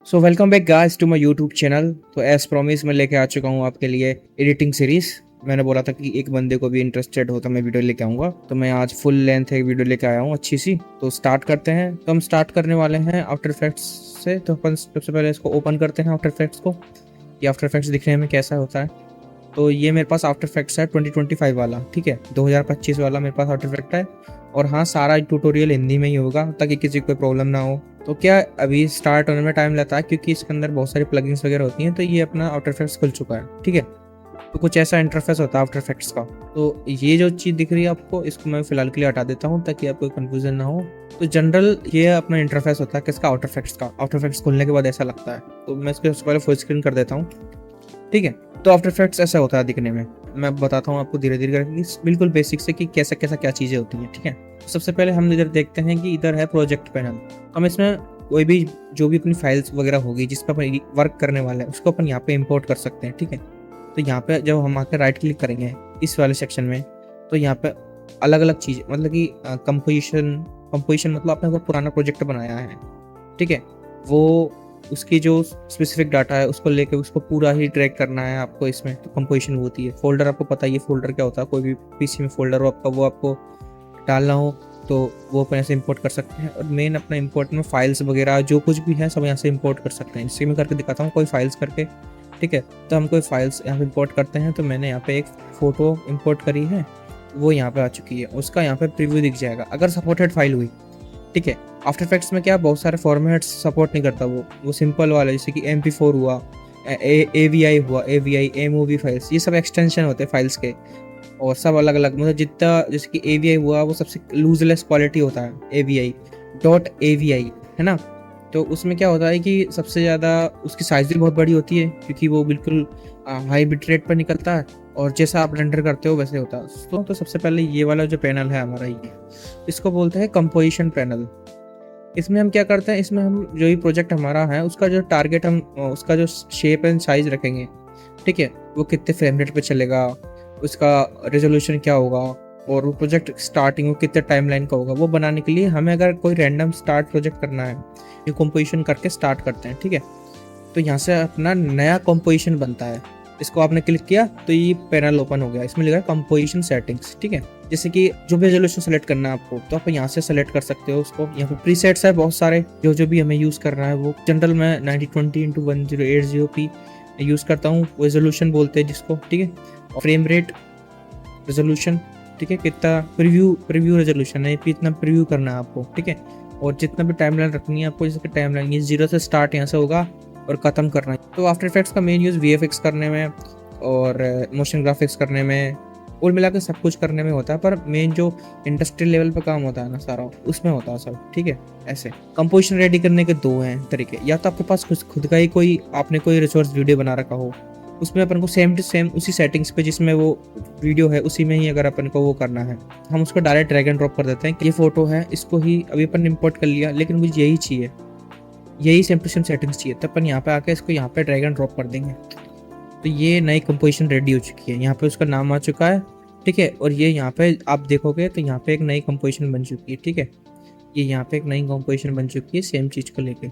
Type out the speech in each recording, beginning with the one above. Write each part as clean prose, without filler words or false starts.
So welcome back guys to my YouTube channel. तो as promise मैं लेके आ चुका हूँ आपके लिए एडिटिंग सीरीज। मैंने बोला था कि एक बंदे को भी इंटरेस्टेड हो तो मैं वीडियो लेके आऊँगा, तो मैं आज फुल लेंथ एक वीडियो लेके आया हूँ अच्छी सी। तो स्टार्ट करते हैं। तो हम स्टार्ट करने वाले हैं आफ्टर इफेक्ट्स से। तो अपन सबसे पहले इसको ओपन करते हैं आफ्टर इफेक्ट्स को। ये आफ्टर इफेक्ट्स दिखने में कैसा होता है। तो ये मेरे पास आफ्टर इफेक्ट्स है 2025 वाला, ठीक है, 2025 वाला मेरे पास आफ्टर इफेक्ट है। और हाँ, सारा ट्यूटोरियल हिंदी में ही होगा ताकि किसी को कोई प्रॉब्लम ना हो। तो क्या अभी स्टार्ट होने में टाइम लगता है क्योंकि इसके अंदर बहुत सारी प्लगइन्स वगैरह होती हैं। तो ये अपना आफ्टर इफेक्ट्स खुल चुका है, ठीक है। तो कुछ ऐसा इंटरफेस होता है आफ्टर इफेक्ट्स का। तो ये जो चीज़ दिख रही है आपको, इसको मैं फिलहाल के लिए हटा देता हूँ ताकि आपको कंफ्यूजन ना हो। तो जनरल ये अपना इंटरफेस होता है किसका, आफ्टर इफेक्ट्स का। आफ्टर इफेक्ट्स खुलने के बाद ऐसा लगता है। तो मैं इसको सबसे पहले फुल स्क्रीन कर देता हूँ, ठीक है। तो आफ्टर इफेक्ट्स ऐसा होता है दिखने में। मैं बताता हूँ आपको धीरे धीरे करके बिल्कुल बेसिक से कि कैसा कैसा क्या चीज़ें होती हैं, ठीक है। तो सबसे पहले हम इधर देखते हैं कि इधर है प्रोजेक्ट पैनल। हम इसमें कोई भी जो भी अपनी फाइल्स वगैरह होगी जिस पर अपन वर्क करने वाले हैं उसको अपन यहाँ पे इंपोर्ट कर सकते हैं, ठीक है। तो यहाँ पे जब हम आकर राइट क्लिक करेंगे इस वाले सेक्शन में, तो यहाँ पे अलग अलग चीज़ मतलब कि कंपोजिशन मतलब आपने अगर पुराना प्रोजेक्ट बनाया है, ठीक है, वो उसकी जो स्पेसिफिक डाटा है उसको लेके उसको पूरा ही ट्रैक करना है आपको। इसमें तो कंपोजिशन होती है। फोल्डर आपको पता ही है फोल्डर क्या होता है। कोई भी पीसी में फोल्डर हो आपका, वो आपको डालना हो तो वो अपन ऐसे इंपोर्ट कर सकते हैं। और मेन अपना इंपोर्ट में फाइल्स वगैरह जो कुछ भी है सब यहाँ से इंपोर्ट कर सकते हैं। इसी में करके दिखाता हूँ कोई फाइल्स करके, ठीक है। तो हम कोई फाइल्स यहाँ पे इंपोर्ट करते हैं। तो मैंने यहाँ पे एक फ़ोटो इंपोर्ट करी है, वो यहाँ पे आ चुकी है। उसका यहाँ पे प्रीव्यू दिख जाएगा अगर सपोर्टेड फाइल हुई, ठीक है। आफ्टर इफेक्ट्स में क्या बहुत सारे फॉर्मेट्स सपोर्ट नहीं करता वो सिंपल वाला, जैसे कि MP4 हुआ, AVI हुआ, AVI MOV फाइल्स, ये सब एक्सटेंशन होते हैं फाइल्स के। और सब अलग अलग मतलब जितना, जैसे कि AVI हुआ वो सबसे लूजलेस क्वालिटी होता है, AVI.AVI, है ना। तो उसमें क्या होता है कि सबसे ज़्यादा उसकी साइज़ भी बहुत बड़ी होती है क्योंकि वो बिल्कुल हाई बिट रेट पर निकलता है और जैसा आप रेंडर करते हो वैसे होता है। तो सबसे पहले ये वाला जो पैनल है हमारा, ये इसको बोलते हैं कंपोजिशन पैनल। इसमें हम क्या करते हैं, इसमें हम जो भी प्रोजेक्ट हमारा है उसका जो टारगेट हम उसका जो शेप एंड साइज रखेंगे, ठीक है, वो कितने फ्रेम रेट पे चलेगा, उसका रेजोल्यूशन क्या होगा, और वो प्रोजेक्ट स्टार्टिंग में कितने टाइमलाइन का होगा, वो बनाने के लिए हमें अगर कोई रैंडम स्टार्ट प्रोजेक्ट करना है, ये कंपोजिशन करके स्टार्ट करते हैं, ठीक है। तो यहाँ से अपना नया कंपोजिशन बनता है। इसको आपने क्लिक किया तो ये पैनल ओपन हो गया। इसमें लिखा है कंपोजिशन सेटिंग्स, ठीक है। जैसे कि जो भी रेजोल्यूशन सेलेक्ट करना है आपको, तो आप यहाँ से सेलेक्ट कर सकते हो उसको। यहाँ पे प्रीसेट्स है बहुत सारे जो जो भी हमें यूज़ करना है वो। जनरल मैं 9020x1080p यूज़ करता हूँ, रेजोल्यूशन बोलते हैं जिसको, ठीक है। और फ्रेम रेट, रेजोल्यूशन, ठीक है, कितना प्रीव्यू रेजोल्यूशन है, इतना प्रीव्यू करना है आपको, ठीक है। और जितना भी टाइमलाइन रखनी है आपको, जैसे कि टाइमलाइन ये 0 से स्टार्ट यहाँ से होगा और ख़त्म करना है। तो आफ्टर इफेक्ट्स का मेन यूज़ VFX करने में और मोशन ग्राफिक्स करने में, कुल मिला के सब कुछ करने में होता है। पर मेन जो इंडस्ट्रियल लेवल पे काम होता है ना सारा, उसमें होता है सब, ठीक है। ऐसे कंपोजिशन रेडी करने के दो हैं तरीके। या तो आपके पास खुद का ही कोई आपने कोई रिसोर्स वीडियो बना रखा हो, उसमें अपन को सेम टू सेम उसी सेटिंग्स पे जिसमें वो वीडियो है उसी में ही अगर अपन को वो करना है, हम उसको डायरेक्ट ड्रैग एंड ड्रॉप कर देते हैं कि ये फोटो है, इसको ही अभी अपन इंपोर्ट कर लिया, लेकिन मुझे यही चाहिए, यही सेम टू सेम सेटिंग्स चाहिए, तो अपन यहाँ पे आके इसको यहाँ पे ड्रैग एंड ड्रॉप कर देंगे। तो ये नई कंपोजिशन रेडी हो चुकी है। यहाँ पे उसका नाम आ चुका है, ठीक है। और ये यहाँ पे आप देखोगे तो यहाँ पे एक नई कंपोजिशन बन चुकी है, ठीक है। ये यहाँ पे एक नई कंपोजिशन बन चुकी है सेम चीज़ को लेके।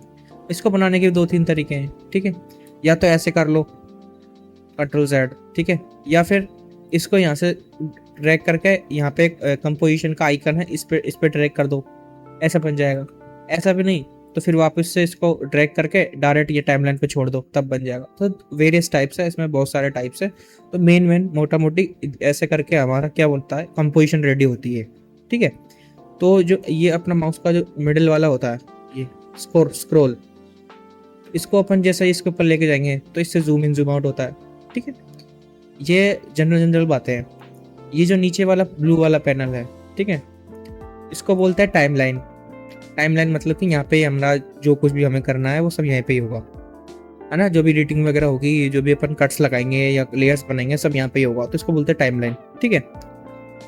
इसको बनाने के 2-3 तरीके हैं, ठीक है। या तो ऐसे कर लो, Ctrl+Z, ठीक है। या फिर इसको यहाँ से ड्रैग करके यहाँ पे एक कंपोजिशन का आइकन है, इस पे ड्रैग कर दो, ऐसा बन जाएगा। ऐसा भी नहीं तो फिर वापस से इसको ड्रैग करके डायरेक्ट ये टाइमलाइन पे छोड़ दो, तब बन जाएगा। तो वेरियस टाइप्स है, इसमें बहुत सारे टाइप्स है। तो मेन मोटा मोटी ऐसे करके हमारा क्या बोलता है, कंपोजिशन रेडी होती है, ठीक है। तो जो ये अपना माउस का जो मिडिल वाला होता है, ये स्क्रोल, इसको अपन जैसे इसके ऊपर लेके जाएंगे तो इससे जूम इन जूम आउट होता है, ठीक है। ये जनरल बातें हैं। ये जो नीचे वाला ब्लू वाला पैनल है, ठीक है, इसको बोलते हैं टाइमलाइन। टाइमलाइन मतलब कि यहाँ पे हमारा जो कुछ भी हमें करना है वो सब यहाँ पे ही होगा, है ना। जो भी एडिटिंग वगैरह होगी, जो भी अपन कट्स लगाएंगे या लेयर्स बनाएंगे, सब यहाँ पे ही होगा। तो इसको बोलते हैं टाइमलाइन, ठीक है।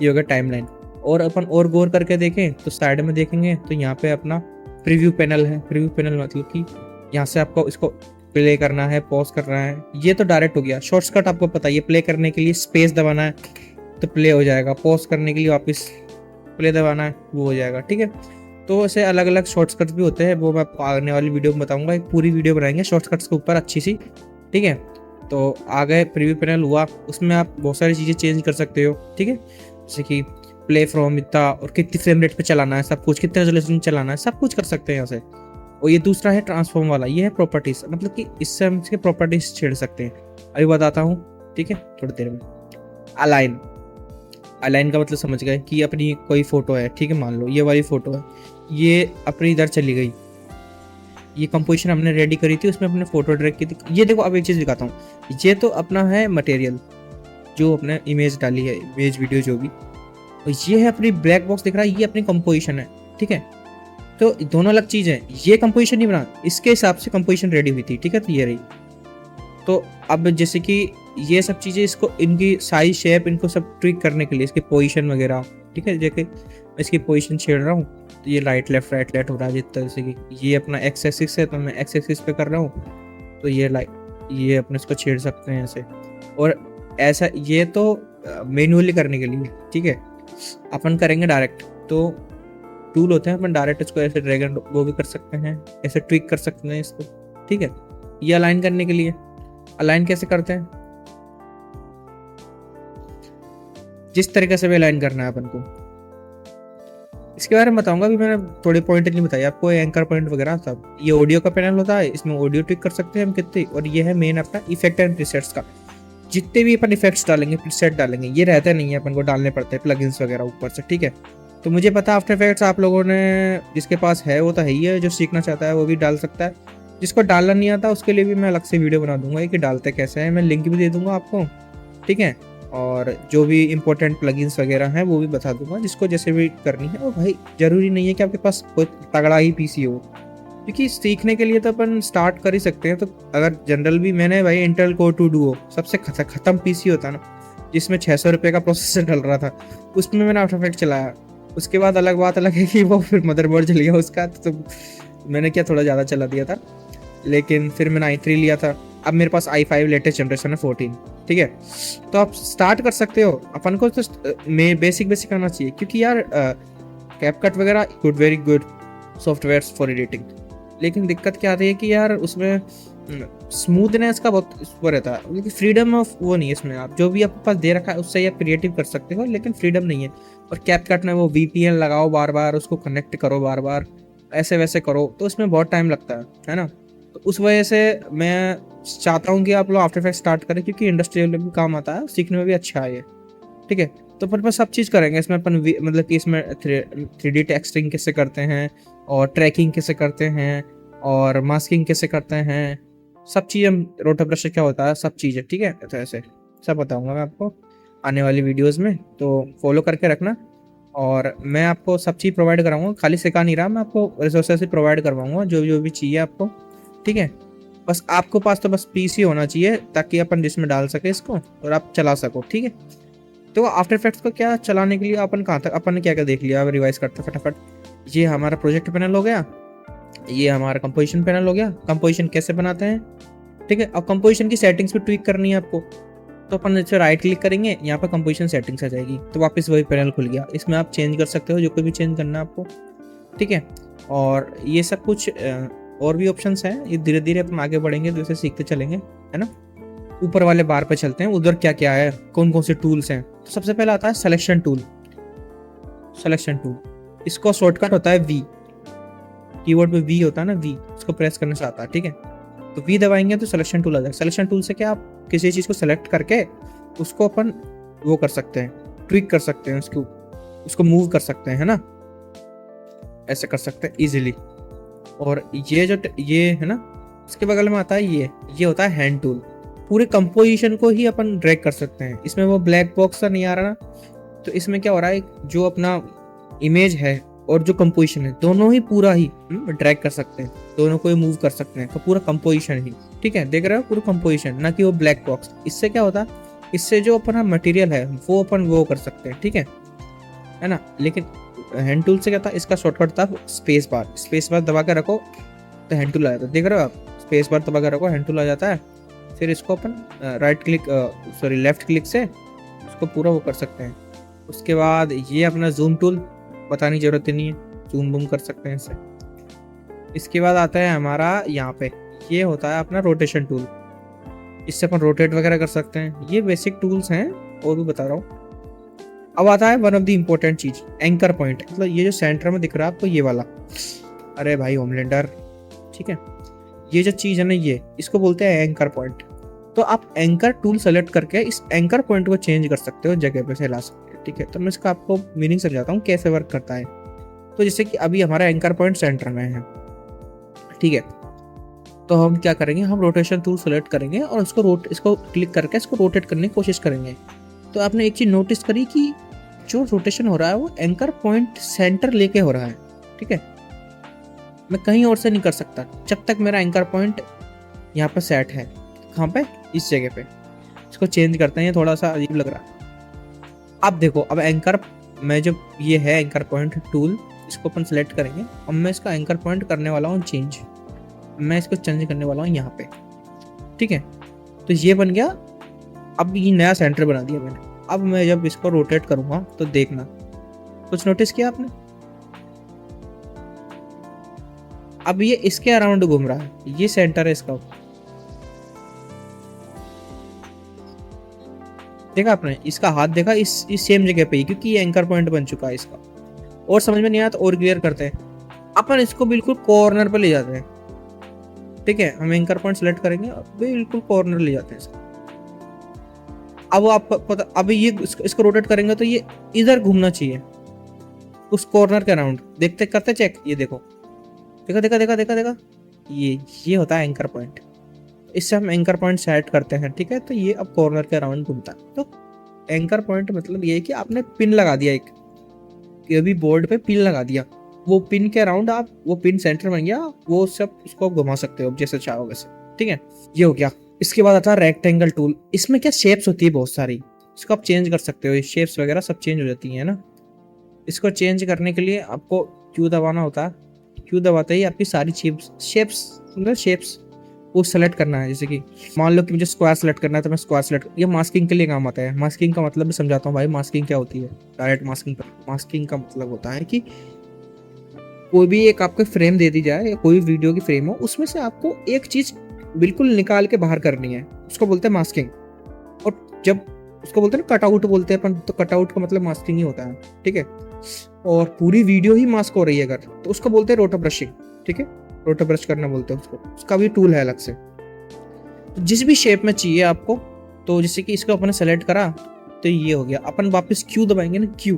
ये होगा टाइमलाइन। और अपन और गौर करके देखें तो साइड में देखेंगे तो यहाँ पे अपना प्रीव्यू पैनल है। प्रीव्यू पैनल मतलब कि यहाँ से आपको इसको प्ले करना है, पॉज करना है, ये तो डायरेक्ट हो गया। शॉर्टकट आपको पता है, ये प्ले करने के लिए स्पेस दबाना है तो प्ले हो जाएगा, पॉज करने के लिए वापस प्ले दबाना है, वो हो जाएगा, ठीक है। तो ऐसे अलग अलग शॉर्टकट्स भी होते हैं, वो मैं आने वाली वीडियो में बताऊंगा। एक पूरी वीडियो बनाएंगे शॉर्टकट्स के ऊपर अच्छी सी, ठीक है। तो आगे प्रीव्यू पैनल हुआ, उसमें आप बहुत सारी चीज़ें चेंज कर सकते हो, ठीक है। जैसे कि प्ले फ्रॉम इतना और कितनी फ्रेम रेट पे चलाना है, सब कुछ कितने रेजोल्यूशन में चलाना है, सब कुछ कर सकते हैं यहाँ से। और ये दूसरा है ट्रांसफॉर्म वाला, ये है प्रॉपर्टीज, मतलब कि इससे हम इसके प्रॉपर्टीज छेड़ सकते हैं। अभी बताता हूँ, ठीक है, थोड़ी देर में। अलाइन, अलाइन का मतलब समझ गए कि अपनी कोई फोटो है, ठीक है, मान लो ये वाली फोटो है, ये अपनी इधर चली गई, ये कंपोजिशन हमने रेडी करी थी, उसमें अपने फोटो ड्रैग की थी। ये देखो, अब एक चीज़ दिखाता हूँ, ये तो अपना है मटेरियल जो अपने इमेज डाली है, इमेज वीडियो जो भी, और ये है अपनी ब्लैक बॉक्स दिख रहा है, ये अपनी कंपोजिशन है, ठीक है। तो दोनों अलग चीज़ है, ये कंपोजिशन नहीं बना, इसके हिसाब से कंपोजिशन रेडी हुई थी, ठीक है। तो ये रही। तो अब जैसे कि ये सब चीज़ें, इसको इनकी साइज शेप इनको सब ट्विक करने के लिए, इसकी पोजीशन वगैरह, ठीक है, जैसे इसकी पोजीशन छेड़ रहा हूँ तो ये राइट लेफ्ट हो रहा है, जिस तरह से कि ये अपना एक्स एक्सिस है तो मैं एक्स एक्सिस पे कर रहा हूँ, तो ये अपने इसको छेड़ सकते हैं ऐसे। और ऐसा ये तो मैन्युअली करने के लिए, ठीक है। अपन करेंगे डायरेक्ट, तो टूल होते हैं, अपन डायरेक्ट इसको ऐसे ड्रैग एंड वो भी कर सकते हैं, ऐसे ट्विक कर सकते हैं इसको, ठीक है। ये अलाइन करने के लिए, अलाइन कैसे करते हैं, जिस तरीके से भी अलाइन करना है अपन को, इसके बारे में बताऊंगा। भी मैंने थोड़े पॉइंट नहीं बताए आपको, एंकर पॉइंट वगैरह सब। ये ऑडियो का पैनल होता है, इसमें ऑडियो ट्विक कर सकते हैं हम कितने, और ये है मेन अपना इफेक्ट एंड प्रीसेट्स का। जितने भी अपन इफेक्ट्स डालेंगे, प्रीसेट डालेंगे, ये रहते नहीं है, अपन को डालने पड़ते हैं प्लगइन्स वगैरह ऊपर से, ठीक है। तो मुझे पता आफ्टर इफेक्ट्स आप लोगों ने जिसके पास है वो तो है ही है, जो सीखना चाहता है वो भी डाल सकता है। जिसको डालना नहीं आता उसके लिए भी मैं अलग से वीडियो बना दूंगा कि डालते कैसे हैं, मैं लिंक भी दे दूंगा आपको, ठीक है। और जो भी इंपॉर्टेंट प्लगइन्स वगैरह हैं वो भी बता दूंगा, जिसको जैसे भी करनी है। और भाई ज़रूरी नहीं है कि आपके पास कोई तगड़ा ही पीसी हो, क्योंकि सीखने के लिए तो अपन स्टार्ट कर ही सकते हैं। तो अगर जनरल भी, मैंने भाई इंटेल कोर 2 डुओ सबसे ख़त्म पीसी होता ना, जिसमें 600 रुपये का प्रोसेसर डल रहा था, उसमें मैंने आफ्टर इफेक्ट चलाया। उसके बाद अलग बात अलग है कि वो फिर मदरबोर्ड चल गया उसका, तो मैंने क्या थोड़ा ज़्यादा चला दिया था, लेकिन फिर मैंने i3 लिया था। अब मेरे पास i5 लेटेस्ट जनरेशन है 14, ठीक है। तो आप स्टार्ट कर सकते हो। अपन को तो बेसिक आना चाहिए, क्योंकि यार कैपकट वगैरह good, very good software for editing, लेकिन दिक्कत क्या आती है कि यार उसमें स्मूथनेस का बहुत वो रहता है, क्योंकि फ्रीडम ऑफ वो नहीं है इसमें। आप जो भी आपके पास दे रखा है उससे आप क्रिएटिव कर सकते हो, लेकिन फ्रीडम नहीं है। और कैपकट में वो VPN लगाओ बार बार, उसको कनेक्ट करो बार बार, ऐसे वैसे करो, तो उसमें बहुत टाइम लगता है ना। तो उस वजह से मैं चाहता हूँ कि आप लोग आफ्टर इफेक्ट स्टार्ट करें, क्योंकि इंडस्ट्रियल में भी काम आता है, सीखने में भी अच्छा है ये, ठीक है। तो अपन सब चीज़ करेंगे इसमें अपन, मतलब कि इसमें 3D टेक्सचरिंग कैसे करते हैं, और ट्रैकिंग कैसे करते हैं, और मास्किंग कैसे करते हैं, सब चीज़ हम, रोटर ब्रश क्या होता है, सब चीज़ें, ठीक है। तो ऐसे सब बताऊँगा मैं आपको आने वाली वीडियोज़ में, तो फॉलो करके रखना। और मैं आपको सब चीज़ प्रोवाइड कराऊंगा, खाली सिखा नहीं रहा, मैं आपको रिसोर्सेस भी प्रोवाइड करवाऊंगा, जो भी चाहिए आपको, ठीक है। बस आपको पास तो बस पीसी होना चाहिए, ताकि अपन जिसमें डाल सके इसको और आप चला सको, ठीक है। तो आफ्टर इफेक्ट्स को क्या चलाने के लिए अपन कहाँ तक, अपन ने क्या क्या देख लिया, अब रिवाइज करते फटाफट। ये हमारा प्रोजेक्ट पैनल हो गया, ये हमारा कंपोजिशन पैनल हो गया, कंपोजिशन कैसे बनाते हैं, ठीक है। अब कंपोजिशन की सेटिंग्स भी ट्विक करनी है आपको, तो अपन इसे राइट क्लिक करेंगे, यहाँ पर कंपोजिशन सेटिंग्स आ जाएगी, तो वापस वही पैनल खुल गया। इसमें आप चेंज कर सकते हो जो कोई भी चेंज करना है आपको, ठीक है। और ये सब कुछ और भी ऑप्शंस हैं, ये धीरे धीरे अपन आगे बढ़ेंगे तो इसे सीखते चलेंगे, है ना। ऊपर वाले बार पे चलते हैं, उधर क्या क्या है, कौन कौन से टूल्स हैं। तो सबसे पहले आता है सिलेक्शन टूल। सिलेक्शन टूल, इसको शॉर्टकट होता है V, कीबोर्ड पे V होता है ना, V, इसको प्रेस करने से आता है, ठीक है। तो V दबाएंगे तो सिलेक्शन टूल आ जाएगा। सिलेक्शन टूल से क्या, आप किसी चीज़ को सेलेक्ट करके उसको अपन वो कर सकते हैं, ट्विक कर सकते हैं, उसको मूव कर सकते हैं, है ना, ऐसे कर सकते हैं इजीली। और ये है ना, उसके बगल में आता है ये होता है हैंड टूल। पूरे कंपोजिशन को ही अपन ड्रैग कर सकते हैं, इसमें वो ब्लैक बॉक्स सा नहीं आ रहा ना। तो इसमें क्या हो रहा है, जो अपना इमेज है और जो कंपोजिशन है, दोनों ही पूरा ही ड्रैग कर सकते हैं, दोनों को ही मूव कर सकते हैं, तो पूरा कंपोजिशन ही, ठीक है। देख रहे हो, पूरा कंपोजिशन, ना कि वो ब्लैक बॉक्स। इससे क्या होता है, इससे जो अपना मटेरियल है वो अपन वो कर सकते हैं, ठीक है ना। लेकिन हैंड टूल से क्या था, इसका शॉर्टकट था स्पेस बार दबा के रखो तो हैंड टूल आ जाता है। देख रहे हो आप, स्पेस बार दबा के रखो, हैंड टूल आ जाता है। फिर इसको अपन लेफ्ट क्लिक से उसको पूरा वो कर सकते हैं। उसके बाद ये अपना जूम टूल, बताने की जरूरत नहीं है, जूम बूम कर सकते हैं इससे। इसके बाद आता है हमारा यहाँ पे, ये होता है अपना रोटेशन टूल। इससे अपन रोटेट वगैरह कर सकते हैं। ये बेसिक टूल्स हैं और भी बता रहा हूँ। अब आता है वन ऑफ द इम्पोर्टेंट चीज, एंकर पॉइंट। मतलब ये जो सेंटर में दिख रहा है आपको ये वाला, अरे भाई होमलैंडर, ठीक है, ये जो चीज है ना, ये इसको बोलते हैं एंकर पॉइंट। तो आप एंकर टूल सेलेक्ट करके इस एंकर पॉइंट को चेंज कर सकते हो, जगह पे से ला सकते हो, ठीक है। तो मैं इसका आपको मीनिंग समझाता हूँ कैसे वर्क करता है। तो जैसे कि अभी हमारा एंकर पॉइंट सेंटर में है, ठीक है, तो हम क्या करेंगे, हम रोटेशन टूल सेलेक्ट करेंगे और इसको क्लिक करके इसको रोटेट करने की कोशिश करेंगे। तो आपने एक चीज नोटिस करी कि जो रोटेशन हो रहा है वो एंकर पॉइंट सेंटर लेके हो रहा है, ठीक है। मैं कहीं और से नहीं कर सकता जब तक मेरा एंकर पॉइंट यहाँ पे सेट है। कहाँ पे, इस जगह पे। इसको चेंज करते हैं, ये थोड़ा सा अजीब लग रहा है। अब देखो, अब एंकर मैं जब ये है एंकर पॉइंट टूल, इसको अपन सेलेक्ट करेंगे। अब मैं इसका एंकर पॉइंट करने वाला हूँ चेंज। मैं इसको चेंज करने वाला हूँ यहाँ पे, ठीक है। तो ये बन गया, अब ये नया सेंटर बना दिया मैंने। अब मैं जब इसको रोटेट करूंगा तो देखना, कुछ नोटिस किया आपने, अब ये इसके अराउंड घूम रहा है, ये सेंटर है इसका। देखा आपने, इसका हाथ देखा इस सेम जगह पे ही, क्योंकि ये एंकर पॉइंट बन चुका है इसका। और समझ में नहीं आया तो और क्लियर करते हैं। अपन इसको बिल्कुल कॉर्नर पे ले जाते हैं, ठीक है। हम एंकर पॉइंट सेलेक्ट करेंगे, बिल्कुल कॉर्नर ले जाते हैं इसको। अब आप पता, अभी ये इसको रोटेट करेंगे तो ये इधर घूमना चाहिए, उस कॉर्नर के अराउंड। देखते करते चेक, ये देखो, देखा देखा देखा देखा देखा, ये होता है एंकर पॉइंट। इससे हम एंकर पॉइंट सेट करते हैं, ठीक है। तो ये अब कॉर्नर के अराउंड घूमता है। तो एंकर पॉइंट मतलब ये है कि आपने पिन लगा दिया, एक अभी बोर्ड पे पिन लगा दिया, वो पिन के अराउंड आप, वो पिन सेंटर बन गया, वो सब उसको घुमा सकते हो जैसे चाहो वैसे, ठीक है। ये हो गया। इसके बाद आता है रेक्टेंगल टूल। इसमें क्या शेप्स होती है बहुत सारी, इसको आप चेंज कर सकते हो, ये शेप्स वगैरह सब चेंज हो जाती है ना। इसको चेंज करने के लिए आपको क्यू दबाना होता है। क्यू दबाते ही आपकी सारी शेप्स वो सेलेक्ट करना है। जैसे कि मान लो कि मुझे स्क्वायर सेलेक्ट करना है, तो मैं स्क्वायर सेलेक्ट, ये मास्किंग के लिए काम आता है। मास्किंग का मतलब भी समझाता हूँ भाई, मास्किंग क्या होती है डायरेक्ट मास्किंग पर। मास्किंग का मतलब होता है कि कोई भी एक आपको फ्रेम दे दी जाए, या कोई वीडियो की फ्रेम हो, उसमें से आपको एक चीज बिल्कुल निकाल के बाहर करनी है, उसको बोलते हैं मास्किंग। और जब उसको बोलते हैं ना कटआउट बोलते हैं अपन, तो कटआउट का मतलब मास्किंग ही होता है, ठीक है। और पूरी वीडियो ही मास्क हो रही है अगर, तो उसको बोलते हैं रोटो ब्रशिंग, ठीक है। रोटो ब्रश करना बोलते हैं उसको, उसका भी टूल है अलग से। तो जिस भी शेप में चाहिए आपको, तो जैसे कि इसको अपने सेलेक्ट करा तो ये हो गया। अपन वापस क्यू दबाएंगे ना, क्यू,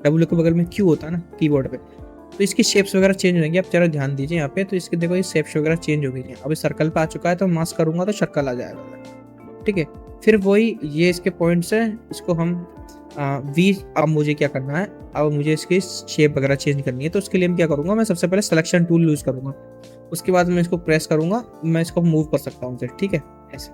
डब्ल्यू के बगल में क्यू होता है ना कीबोर्ड पे, तो इसकी शेप्स वगैरह चेंज हो जाएंगी। आप जरा ध्यान दीजिए यहाँ पे, तो इसके देखो ये शेप्स वगैरह चेंज हो गई है। अभी सर्कल पे आ चुका है, तो मास्क करूंगा तो सर्कल आ जाएगा, ठीक है। फिर वही ये इसके पॉइंट्स है, इसको हम वी। अब मुझे क्या करना है, अब मुझे इसकी शेप वगैरह चेंज करनी है। तो उसके लिए मैं क्या करूंगा, मैं सबसे पहले सिलेक्शन टूल यूज करूंगा, उसके बाद मैं इसको प्रेस करूंगा, मैं इसको मूव कर सकता हूँ, ठीक है, ऐसे,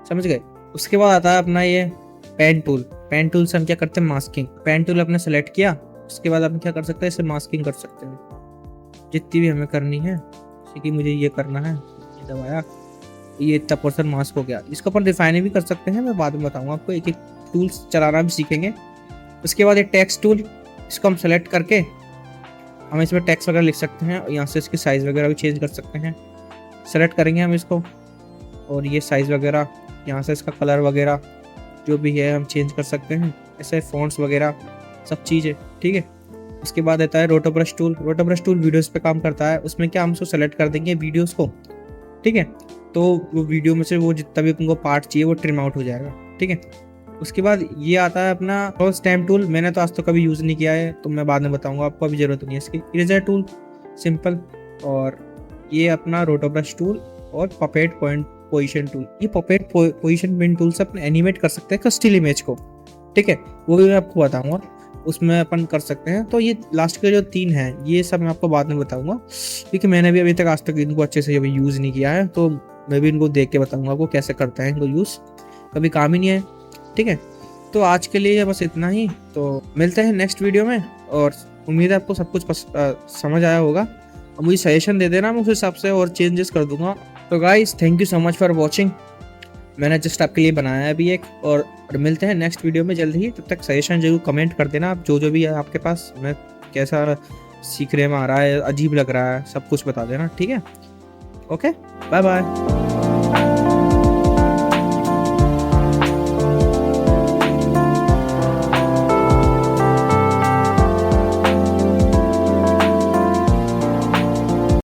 समझ गए। उसके बाद आता है अपना ये पेन टूल। पेन टूल से हम क्या करते हैं, मास्किंग। पेन टूल अपने सेलेक्ट किया, उसके बाद हम क्या कर सकते हैं, इसे मास्किंग कर सकते हैं जितनी भी हमें करनी है। जैसे कि मुझे ये करना है, ये दबाया, ये इतना परसेंट मास्क हो गया। इसको अपन रिफाइन भी कर सकते हैं, मैं बाद में बताऊंगा आपको, एक एक टूल्स चलाना भी सीखेंगे। उसके बाद ये टेक्स्ट टूल, इसको हम सेलेक्ट करके हम इसमें टेक्स्ट वगैरह लिख सकते हैं, और यहाँ से इसकी साइज़ वगैरह भी चेंज कर सकते हैं। सेलेक्ट करेंगे हम इसको, और ये साइज़ वगैरह, यहाँ से इसका कलर वगैरह जो भी है हम चेंज कर सकते हैं, ऐसे फॉन्ट्स वगैरह सब चीज़ें, ठीक है। उसके बाद आता है रोटो ब्रश टूल। रोटो ब्रश टूल वीडियोस पे काम करता है। उसमें क्या हम उसको सेलेक्ट कर देंगे वीडियोस को, ठीक है। तो वो वीडियो में से वो जितना भी उनको पार्ट चाहिए वो ट्रिम आउट हो जाएगा, ठीक है। उसके बाद ये आता है अपना स्टैम्प टूल। मैंने तो आज तो कभी यूज़ नहीं किया है, तो मैं बाद में बताऊंगा आपको, अभी जरूरत नहीं है इसकी। इरेजर टूल सिंपल, और ये अपना रोटो ब्रश टूल और पपेट पॉइंट पोजीशन टूल। ये पपेट पोजीशन पिन टूल से अपन एनिमेट कर सकते हैं स्टिल इमेज को, ठीक है, वो भी मैं आपको बताऊंगा, उसमें अपन कर सकते हैं। तो ये लास्ट के जो 3 हैं, ये सब मैं आपको बाद में बताऊंगा, क्योंकि मैंने भी अभी तक आज तक इनको अच्छे से अभी यूज़ नहीं किया है, तो मैं भी इनको देख के बताऊंगा आपको कैसे करते हैं इनको यूज़, कभी काम ही नहीं है, ठीक है। तो आज के लिए बस इतना ही, तो मिलते हैं नेक्स्ट वीडियो में, और उम्मीद है आपको सब कुछ समझ आया होगा। और मुझे सजेशन दे देना, मैं उस हिसाब से और चेंजेस कर दूंगा। तो guys, thank you so much for watching. मैंने जस्ट आपके लिए बनाया है अभी एक, और मिलते हैं नेक्स्ट वीडियो में जल्द ही। तब तक सजेशन जरूर कमेंट कर देना आप, जो भी है आपके पास, मैं कैसा सीखने में आ रहा है, अजीब लग रहा है, सब कुछ बता देना, ठीक है। Okay, bye bye.